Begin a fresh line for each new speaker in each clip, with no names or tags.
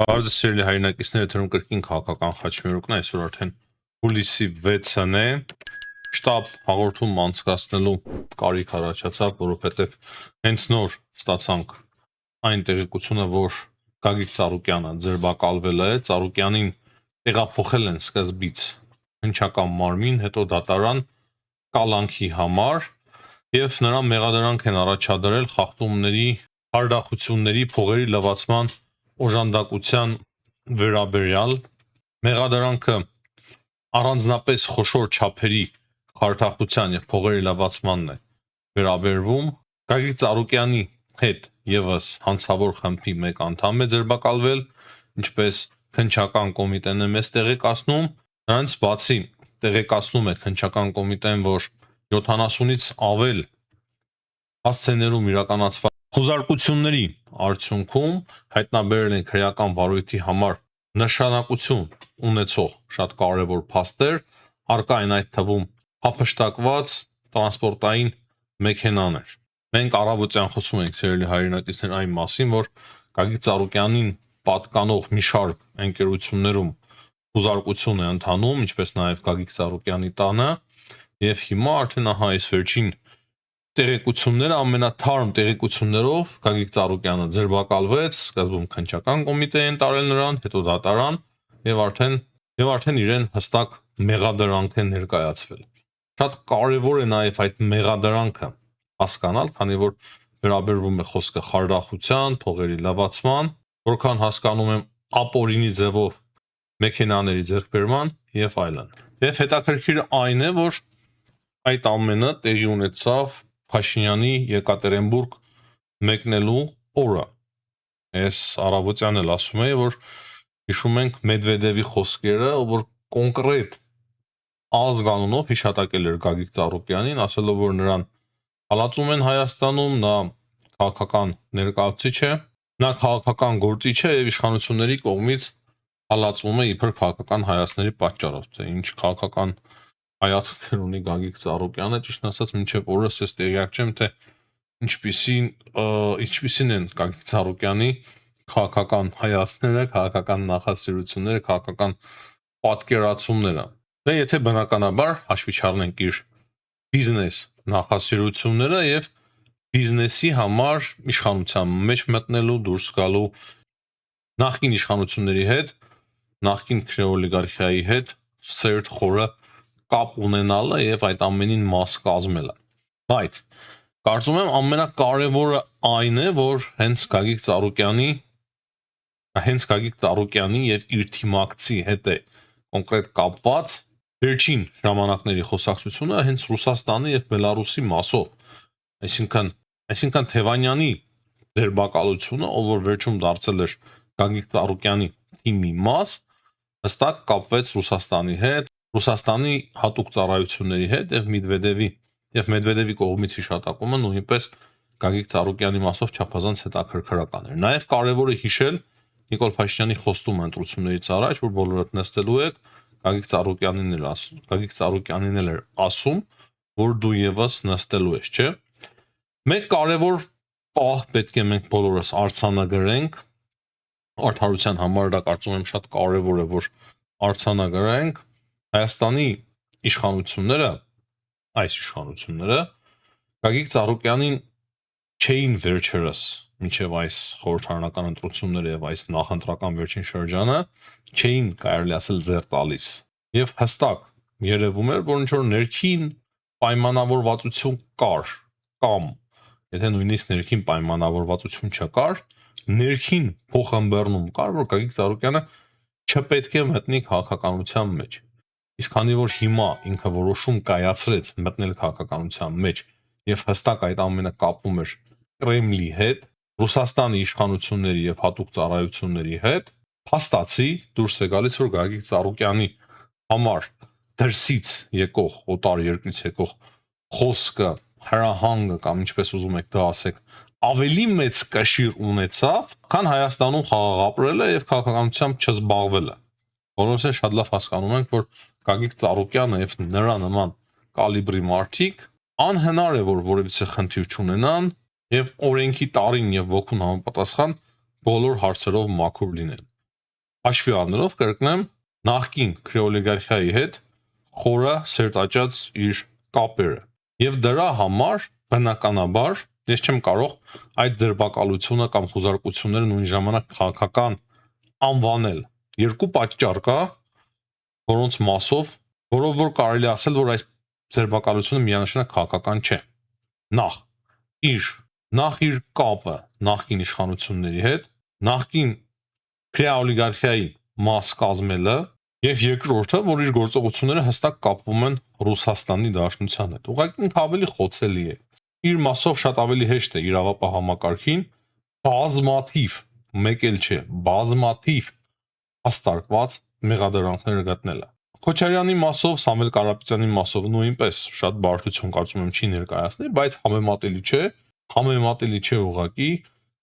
Բարձր սիրելի հայրենակիցները թվում կրկին քաղաքական խաչմերուկն է, այսօր արդեն հուլիսի 6-ն է, շտաբ հաղորդում անցկացնելու կարիք առաջացավ, որովհետև հենց նոր ստացանք այն տեղեկությունը, որ Գագիկ Ծառուկյանը ձերբակալվել է, Ծառուկյանին տեղափոխել են սկզբից հնչական մարմին, հետո դատարան կալանքի համար եւ նրան մեղադրանք են առաջադրել խախտումների, հարդախությունների, փողերի լվացման օժանդակության վերաբերյալ մեղադրանքը առանձնապես խոշոր չափերի խարդախության եւ փողերի լվացմանն է վերաբերվում Գագիկ Ծառուկյանի հետ եւս հանցավոր խմբի մեկ անդամ է ձերբակալվել, ինչպես քննչական կոմիտեն է մեզ տեղեկացնում, նրանց բացի տեղեկացնում է քննչական կոմիտեն, որ 70-ից ավել հասցեներում իրականացված խոզարկությունների արդյունքում հայտնաբերել են քրեական վարույթի համար նշանակություն ունեցող շատ կարևոր փաստեր, առկա են այդ թվում հափշտակված տրանսպորտային մեքենաներ։ Մենք առավոտյան խոսում ենք սիրելի հայրենակիցներ այն մասին, որ Գագիկ Ծառուկյանին պատկանող մի շարք ընկերություններում խոզարկություն է ընթանում, ինչպես նաև Գագիկ Ծառուկյանի տանը, եւ հիմա արդեն ահա այս վերջին տեղեկությունները ամենաթարմ տեղեկություններով Գագիկ Ծառուկյանը ձերբակալվեց, սկզբում քննչական կոմիտե են տարել նրան, հետո դատարան եւ արդեն իրեն հստակ մեղադրանք է ներկայացվել։ Շատ կարևոր է նաեւ այդ մեղադրանքը հասկանալ, քանի որ վերաբերվում է խոսքը խարդախության, փողերի լվացման, որքան հասկանում եմ ապօրինի ձևով մեքենաների ձեռքբերման եւ այլն։ Եվ հետաքրքիրը այն է, որ այդ ամենը տեղի ունեցավ Փաշինյանի Եկատերինբուրգ մեկնելու օրը։ Ես առավոտյան էլ ասում եի, որ հիշում ենք Մեդվեդևի խոսքերը, որ կոնկրետ ազգանունով հիշատակել էր Գագիկ Ծառուկյանին, ասելով, որ նրան հալածում են Հայաստանում, նա քաղաքական ներկայացուցիչ է, նա քաղաքական գործիչ է եւ իշխանությունների կողմից հալածվում է իբր քաղաքական հայացքների պատճառով, թե ինչ քաղաքական հայացքներ ունի Գագիկ Ծառուկյանը, ճիշտ ասած, մինչև օրս ես տեղյակ չեմ, թե ինչպիսին են Գագիկ Ծառուկյանի քաղաքական հայացքները, քաղաքական նախասիրությունները, քաղաքական պատկերացումները։ Դե եթե բնականաբար հաշվի չառնենք իր բիզնես նախասիրությունները եւ բիզնեսի համար իշխանության մեջ մտնելու, դուրս գալու նախկին իշխանությունների հետ, նախկին քրեոլիգարխիայի հետ սերտ խորը կապ ունենալը եւ այդ ամենին մաս կազմելը։ Բայց կարծում եմ ամենակարևորը այն է, որ հենց Գագիկ Ծառուկյանի եւ իր թիմակցի հետ է կոնկրետ կապված վերջին ժամանակների խոսակցությունը հենց Ռուսաստանի եւ Բելարուսի մասով, այսինքն Թևանյանի ձերբակալությունը, ով որ վերջում դարձել էր Գագիկ Ծառուկյանի թիմի մաս, հստակ կապվեց Ռուսաստանի հետ, Ռուսաստանի հատուկ ծառայությունների հետ եւ Մեդվեդևի կողմից հիշատակումը նույնպես Գագիկ Ծառուկյանի մասով չափազանց հետաքրքրական էր։ Նաեւ կարևոր է հիշել Նիկոլ Փաշինյանի խոստումը ընտրություններից առաջ, որ բոլորդ նստելու եք, Գագիկ Ծառուկյանին էլ էր ասում, որ դու եւս նստելու ես, չէ՞։ Մեկ կարևոր պահ պետք է մենք բոլորս արձանագրենք, արդարության համար դա կարծում եմ շատ կարևոր է, որ արձանագրենք Հայաստանի իշխանությունները, այս իշխանությունները Գագիկ Ծառուկյանին չէին վերջերս մինչև այս խորհրդարանական ընտրությունները եւ այս նախընտրական վերջին շրջանը չէին կարելի ասել ձեռ տալիս եւ հստակ երևում էր, որ ինչ որ ներքին պայմանավորվածություն կար կամ եթե նույնիսկ ներքին պայմանավորվածություն չկար, ներքին փոխըմբեռնում կար, որ Գագիկ Ծառուկյանը չպետք է մտնի քաղաքականության մեջ։ Իսկ քանի որ հիմա ինքը որոշում կայացրեց մտնել քաղաքականության մեջ եւ հստակ այդ ամենը կապում էր Կրեմլի հետ, Ռուսաստանի իշխանությունների եւ հատուկ ծառայությունների հետ, փաստացի դուրս է գալիս, որ Գագիկ Ծառուկյանի համար դրսից եկող, օտար երկրից եկող խոսքը, հրահանգը կամ ինչպես ուզում եք դա ասեք, ավելի մեծ կշիռ ունեցավ, քան Հայաստանում խաղաղ ապրելը եւ քաղաքականությամբ չզբաղվելը։ Բոլորս էլ շատ լավ հասկանում ենք, որ Գագիկ Ծառուկյանը եւ նրա նման կալիբրի մարդիկ անհնար է, որ որևիցե խնդիր չունենան եւ օրենքի տարին եւ ոգուն համապատասխան բոլոր հարցերով մաքուր լինեն։ Հաշվի առնելով կրկնեմ նախկին քրեոլիգարխիայի հետ խորը սերտաճած իր կապերը եւ դրա համար բնականաբար ես չեմ կարող այդ ձերբակալությունը կամ խոզարկությունները նույն ժամանակ քաղաքական անվանել երկու պատճառ կա որոնց մասով որով որ կարելի ասել որ այս ձերբակալությունը միանշանակ քաղաքական չէ նախ իր կապը նախկին իշխանությունների հետ նախկին քրեոլիգարխիայի մաս կազմելը եւ երկրորդը, որ իր գործողությունները հստակ կապվում են Ռուսաստանի Դաշնության հետ։ Ուղղակի ինքը ավելի խոցելի է։ Իր մասով շատ ավելի հեշտ է իրավապահ համակարգին բազմաթիվ, մեկ էլ չէ, բազմաթիվ հաստարկված մեղադրանքները գտնելը։ Քոչարյանի մասով, Սամվել Կարապետյանի մասով նույնպես շատ բարդություն կարծում եմ չի ներկայացնի, բայց համեմատելի չէ ուղղակի,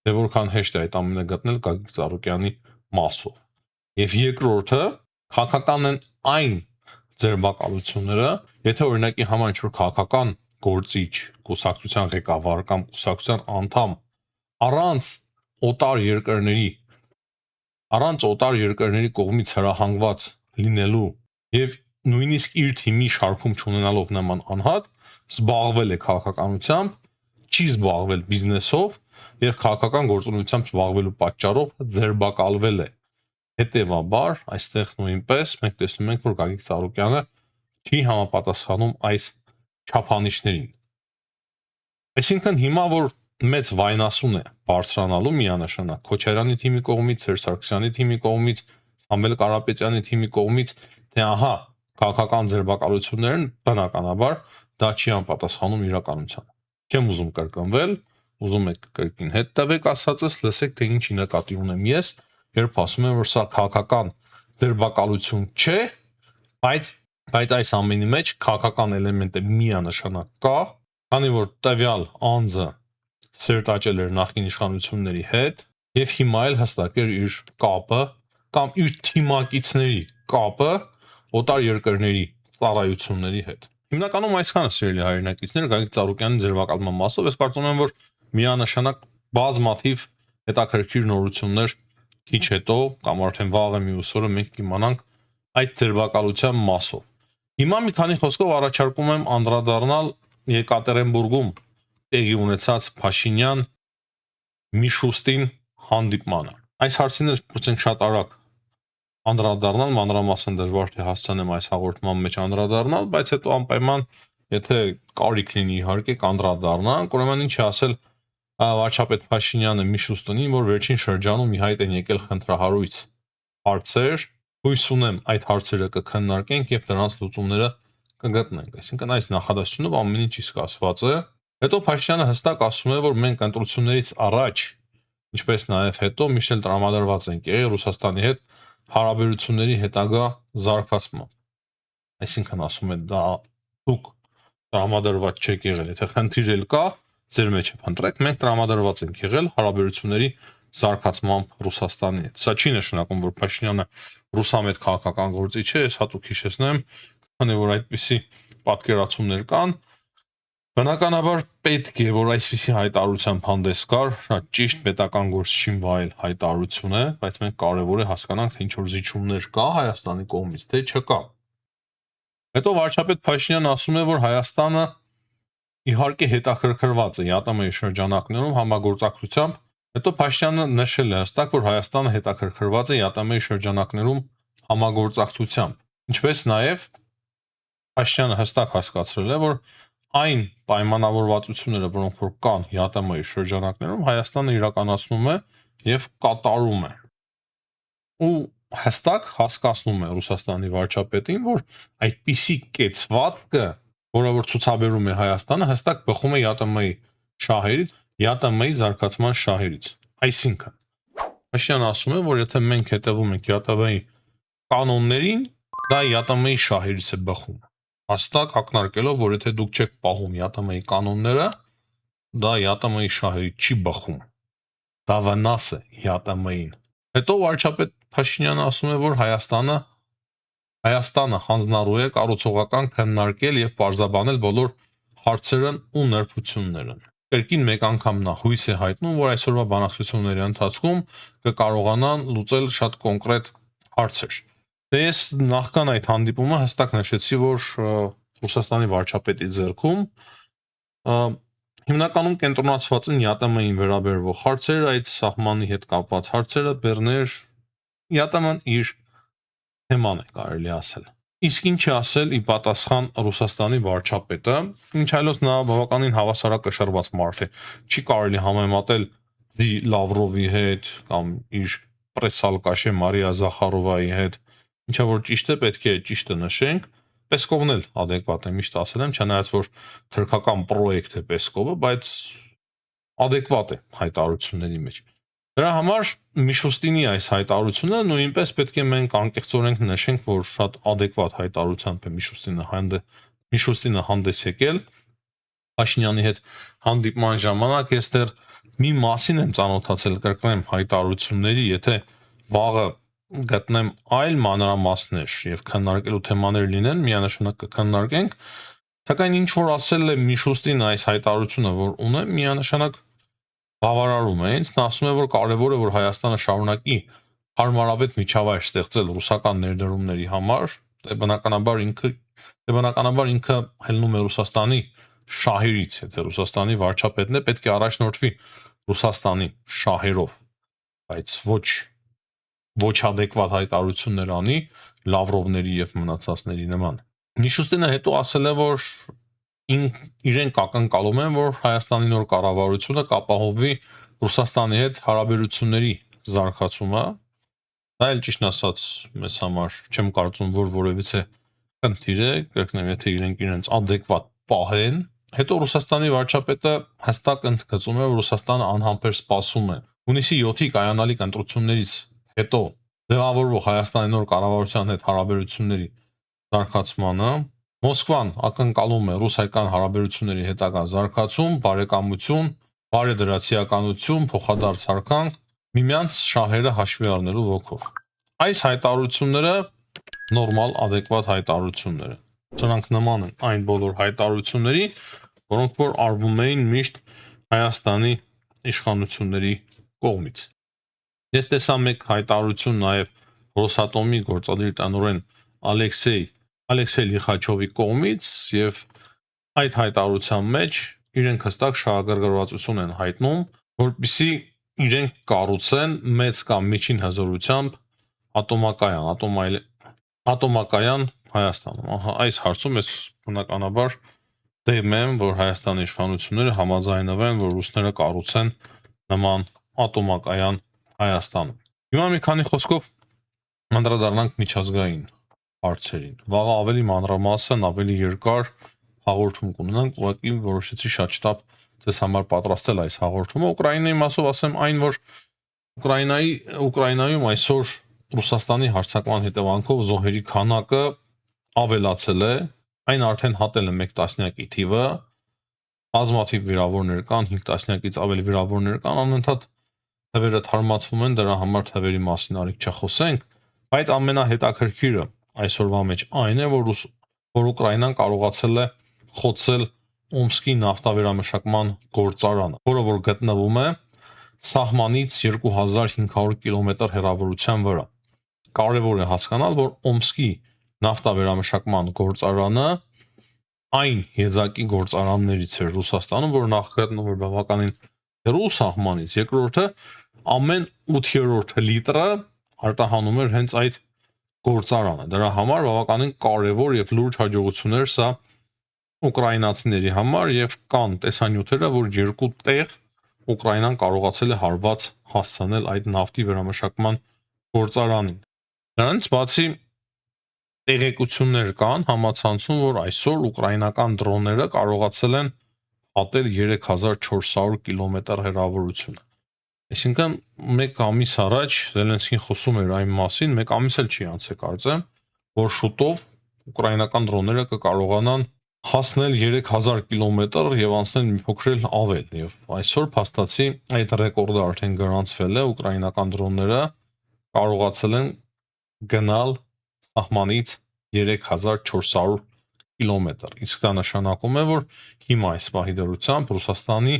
թե որքան հեշտ է այդ ամենը գտնել Գագիկ Ծառուկյանի մասով։ Եվ երկրորդը քաղաքական են այն ձերբակալությունները, եթե օրինակի համար ինչ-որ քաղաքական գործիչ, կուսակցության ղեկավար կամ կուսակցության անդամ առանց օտար երկրների կողմից հրահանգված լինելու եւ նույնիսկ իր թիմի շարքում չունենալով նման անհատ զբաղվել է քաղաքականությամբ, չի զբաղվել բիզնեսով եւ քաղաքական գործունեությամբ զբաղվելու պատճառով ձերբակալվել է։ Հետևաբար, այստեղ նույնպես մենք տեսնում ենք, որ Գագիկ Ծառուկյանը չի համապատասխանում այս չափանիշներին։ Այսինքն հիմա որ մեծ վայնասուն է բարձրանալու միանշանակ Քոչարյանի թիմի կողմից, Սերժ Սարգսյանի թիմի կողմից, Սամվել Կարապետյանի թիմի կողմից, թե ահա քաղաքական ձերբակալություններն բնականաբար դա չի համապատասխանում իրականությանը։ Չեմ ուզում կրկնվել, ուզում եք կրկին հետ տվեք ասածս, լսեք թե ինչի նկատի ունեմ ես, երբ ասում եմ, որ սա քաղաքական ձերբակալություն չէ, բայց այս ամենի մեջ քաղաքական էլեմենտը միանշանակ կա, քանի որ տվյալ անձը սերտաճել էր նախկին իշխանությունների հետ եւ հիմա էլ հստակեր իր կապը կամ իր թիմակիցների կապը օտար երկրների ծառայությունների հետ։ Հիմնականում այսքանը սիրելի հայրենակիցներ Գագիկ Ծառուկյանի ձերբակալման մասով ես կարծում եմ, որ միանշանակ բազմաթիվ հետաքրքիր նորություններ քիչ հետո կամ արդեն վաղը մյուս օրը մենք կիմանանք այդ ձերբակալության մասով։ Հիմա մի քանի խոսքով առաջարկում եմ անդրադառնալ Եկատերինբուրգում տեղի ունեցած Փաշինյան Միշուստին հանդիպմանը։ Այս հարցին փորձենք շատ արագ անդրադառնալ, մանրամասն դժվար թե հասցնեմ այս հաղորդման մեջ անդրադառնալ, բայց հետո անպայման, եթե կարիք լինի իհարկե կանդրադառնանք, ուրեմն ինչ ասել վարչապետ Փաշինյանը Միշուստինին, որ վերջին շրջանում ի հայտ են եկել խնդրահարույց հարցեր, հույս ունեմ այդ հարցերը կքննարկենք եւ դրանց լուծումները կգտնենք։ Այսինքն այս նախադասությունով ամեն ինչ իսկ ասված է։ Հետո Փաշինյանը հստակ ասում է, որ մենք ընտրություններից առաջ, ինչպես նաև հետո միշտ էլ տրամադրված ենք եղել Ռուսաստանի հետ հարաբերությունների հետագա զարգացման։ Այսինքն ասում է դա դուք տրամադրված չեք եղել, եթե խնդիր էլ կա, ձեր մեջ է փնտրեք, մենք տրամադրված ենք եղել հարաբերությունների զարգացմամբ Ռուսաստանի հետ։ Սա չի նշանակում, որ Փաշինյանը ռուսամետ քաղաքական գործիչ է, ես հատուկ հիշեցնեմ, քանի որ այդպիսի պատկերացումներ կան, բնականաբար պետք է, որ այսպիսի հայտարարությամբ հանդես գար, շատ ճիշտ պետական գործչին վայել հայտարարություն է, բայց մենք կարևոր է հասկանանք, թե ինչ որ զիջումներ կա Հայաստանի կողմից, թե չկա։ Հետո վարչապետ Փաշինյանը ասում է, որ Հայաստանը իհարկե հետաքրքրված է ԵԱՏՄ-ի շրջանակներում համագործակցությամբ, հետո Փաշինյանը նշել է հստակ, որ Հայաստանը հետաքրքրված է ԵԱՏՄ-ի շրջանակներում համագործակցությամբ, ինչպես նաև Փաշինյանը հստակ հասկացրել է, որ այն պայմանավորվածությունները, որոնք որ կան ԵԱՏՄ-ի շրջանակներում, Հայաստանը իրականացնում է եւ կատարում է։ Ու հստակ հասկացնում է Ռուսաստանի վարչապետին, որ այդպիսի կեցվածքը, որը որ ցուցաբերում է Հայաստանը, հստակ բխում է ԵԱՏՄ-ի շահերից, ԵԱՏՄ-ի զարգացման շահերից։ Այսինքն Փաշինյանը ասում է, որ եթե մենք հետևում ենք ԵԱՏՄ-ի կանոններին, դա ԵԱՏՄ-ի շահերից է բխում։ Հստակ ակնարկելով, որ եթե դուք չեք պահում ԵԱՏՄ-ի կանոնները, դա ԵԱՏՄ-ի շահերից չի բխում։ Դա վնաս է ԵԱՏՄ-ին։ Հետո վարչապետ Փաշինյանը ասում է, որ Հայաստանը հանձնառու է կառուցողական քննարկել եւ պարզաբանել բոլոր հարցերն ու նրբությունները։ Կրկին մեկ անգամ նա հույս է հայտնում, որ այսօրվա բանակցությունների ընթացքում կկարողանան լուծել շատ կոնկրետ հարցեր։ Դե ես նախքան այդ հանդիպումը հստակ նշեցի, որ Ռուսաստանի վարչապետի ձեռքում հիմնականում կենտրոնացված են ԵԱՏՄ-ին վերաբերող հարցերը, այդ սահմանի հետ կապված հարցերը, բեռներ ԵԱՏՄ-ն իր թեման է, կարելի ասել։ Իսկ ինչ է ասել ի պատասխան Ռուսաստանի վարչապետը, ինչ այլոց նա բավականին հավասարակշռված մարդ է, չի կարելի համեմատել Ձի Լավրովի հետ կամ իր պրեսալկաշե Մարիա Զախարովայի հետ, ինչա որ ճիշտ է, պետք է ճիշտը նշենք, Պեսկովն էլ adekvat է, միշտ ասել եմ, չնայած որ թրքական պրոյեկտ է Պեսկովը, բայց adekvat է հայտարարությունների մեջ։ Դրա համար Միշուստինի այս հայտարարությունը նույնպես պետք է մենք անկեղծորեն նշենք, որ շատ adekvat հայտարարությամբ է Միշուստինը հանդես եկել Փաշինյանի հետ հանդիպման ժամանակ, ես դեռ մի մասին եմ ծանոթացել, կրկնեմ, հայտարարությունների, եթե վաղը գտնեմ այլ մանրամասներ եւ քննարկելու թեմաներ լինեն, միանշանակ կքննարկենք, սակայն ինչ որ ասել է Միշուստին այս հայտարարությունը, որ ունե, միանշանակ բավարարում է ինձ, նա ասում է, որ կարևոր է, որ Հայաստանը շարունակի հարմարավետ միջավայր ստեղծել ռուսական ներդրումների համար, բնականաբար ինքը հելնում է Ռուսաստանի շահերից, եթե Ռուսաստանի վարչապետն է, պետք է առաջնորդվի Ռուսաստանի շահերով, բայց ոչ adekvat հայտարարություններ անի Լավրովների եւ մնացածների նման։ Միշուստինը հետո ասել է, որ իրենք ակնկալում են, որ Հայաստանի նոր կառավարությունը կապահովի Ռուսաստանի հետ հարաբերությունների զարգացումը։ Դա էլ ճիշտ ասած մեզ համար չեմ կարծում, որ որևիցե խնդիր է, կրկնեմ, եթե իրենց adekvat պահեն։ Հետո Ռուսաստանի վարչապետը հստակ ընդգծում է, որ Ռուսաստանը անհամբեր սպասում է հունիսի 7-ի կայանալիք ընտրություններից հետո ձևավորվող Հայաստանի նոր կառավարության հետ հարաբերությունների զարգացմանը։ Մոսկվան ակնկալում է ռուս-հայկական հարաբերությունների հետագա զարգացում, բարեկամություն, բարեդրացիականություն, փոխադարձ հարկանք, միմյանց շահերը հաշվի առնելու ոգով։ Այս հայտարարությունները նորմալ, adekvat հայտարարություններ են։ Սրանք նման են այն բոլոր հայտարարությունների, որոնք որ արվում էին միշտ Հայաստանի իշխանությունների կողմից։ Ես տեսա մեկ հայտարարություն նաև Ռոսատոմի գործադիր տնօրեն Ալեքսեյ Լիխաչովի կողմից եւ այդ հայտարարության մեջ իրենք հստակ շահագրգռվածություն են հայտնում, որպեսզի իրենք կառուցեն մեծ կամ միջին հզորությամբ ատոմակայան Հայաստանում։ Ահա այս հարցում ես բնականաբար դեմ եմ, որ Հայաստանի իշխանությունները համաձայնվեն, որ ռուսները կառուցեն նման ատոմակայան Հայաստանում։ Հիմա մի քանի խոսքով անդրադառնանք միջազգային հարցերին։ Վաղը ավելի մանրամասն, ավելի երկար հաղորդում կունենանք, ուղղակի որոշեցի շատ շտապ ձեզ համար պատրաստել այս հաղորդումը։ Ուկրաինայի մասով ասեմ այն, որ Ուկրաինայում այսօր Ռուսաստանի հարձակման հետևանքով զոհերի քանակը ավելացել է, այն արդեն հատել է 1 տասնյակի թիվը, բազմաթիվ վիրավորներ կան, 5 տասնյակից ավելի վիրավորներ կան, անընդհատ թվերը թարմացվում են, դրա համար թվերի մասին արիք չխոսենք, բայց ամենահետաքրքիրը այսօրվա մեջ այն է, որ Ուկրաինան կարողացել է խոցել Օմսկի նավթավերամշակման գործարանը, որը որ գտնվում է սահմանից 2500 կիլոմետր հեռավորության վրա։ Կարևոր է հասկանալ, որ Օմսկի նավթավերամշակման գործարանը այն եզակի գործարաններից է Ռուսաստանում, որ նախկինում էր բավականին հեռու սահմանից, երկրորդը ամեն 8-րդ լիտրը արտահանում էր հենց այդ գործարանը։ Դրա համար բավականին կարևոր եւ լուրջ հաջողություններ սա ուկրաինացիների համար եւ կան տեսանյութերը, որ երկու տեղ Ուկրաինան կարողացել է հարված հասցնել այդ նավթի վերամշակման գործարանին։ Դրանից բացի տեղեկություններ կան համացանցում, որ այսօր ուկրաինական դրոնները կարողացել են հատել 3400 կիլոմետր հեռավորություն։ Այսինքն մեկ ամիս առաջ Զելենսկին խոսում էր այն մասին, մեկ ամիս էլ չի անցել կարծեմ, որ շուտով ուկրաինական դրոնները կկարողանան հասնել 3000 կիլոմետր եւ անցնել մի փոքր ավել եւ այսօր փաստացի այդ ռեկորդը արդեն գրանցվել է, ուկրաինական դրոնները կարողացել են գնալ սահմանից 3400 կիլոմետր։ Իսկ դա նշանակում է, որ հիմա այս պահի դրությամբ Ռուսաստանի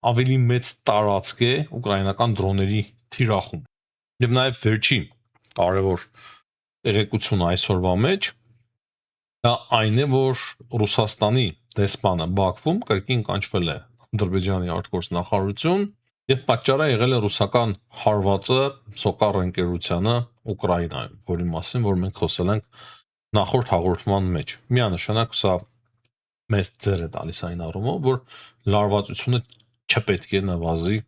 ավելի մեծ տարածք է ուկրաինական դրոնների թիրախում։ Եվ նաև վերջի կարևոր տեղեկությունը այսօրվա մեջ դա այն է, որ Ռուսաստանի դեսպանը Բաքվում կրկին կանչվել է Ադրբեջանի արտգործնախարարություն եւ պատճառը եղել է ռուսական հարվածը Սոկար ընկերությանը Ուկրաինայում, որի մասին որ մենք խոսել ենք նախորդ հաղորդման մեջ։ Միանշանակ սա մեծ ձեր է տալիս այն առումով, որ լարվածությունը չպետք է նվազի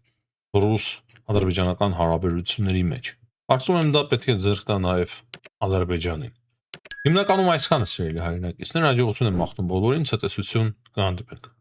ռուս-ադրբեջանական հարաբերությունների մեջ։ Կարծում եմ դա պետք է ձեռք տա նաև Ադրբեջանին։ Հիմնականում այսքանը սիրելի հայրենակիցներ, հաջողություն եմ մաղթում բոլորին, ցտեսություն, կհանդիպենք։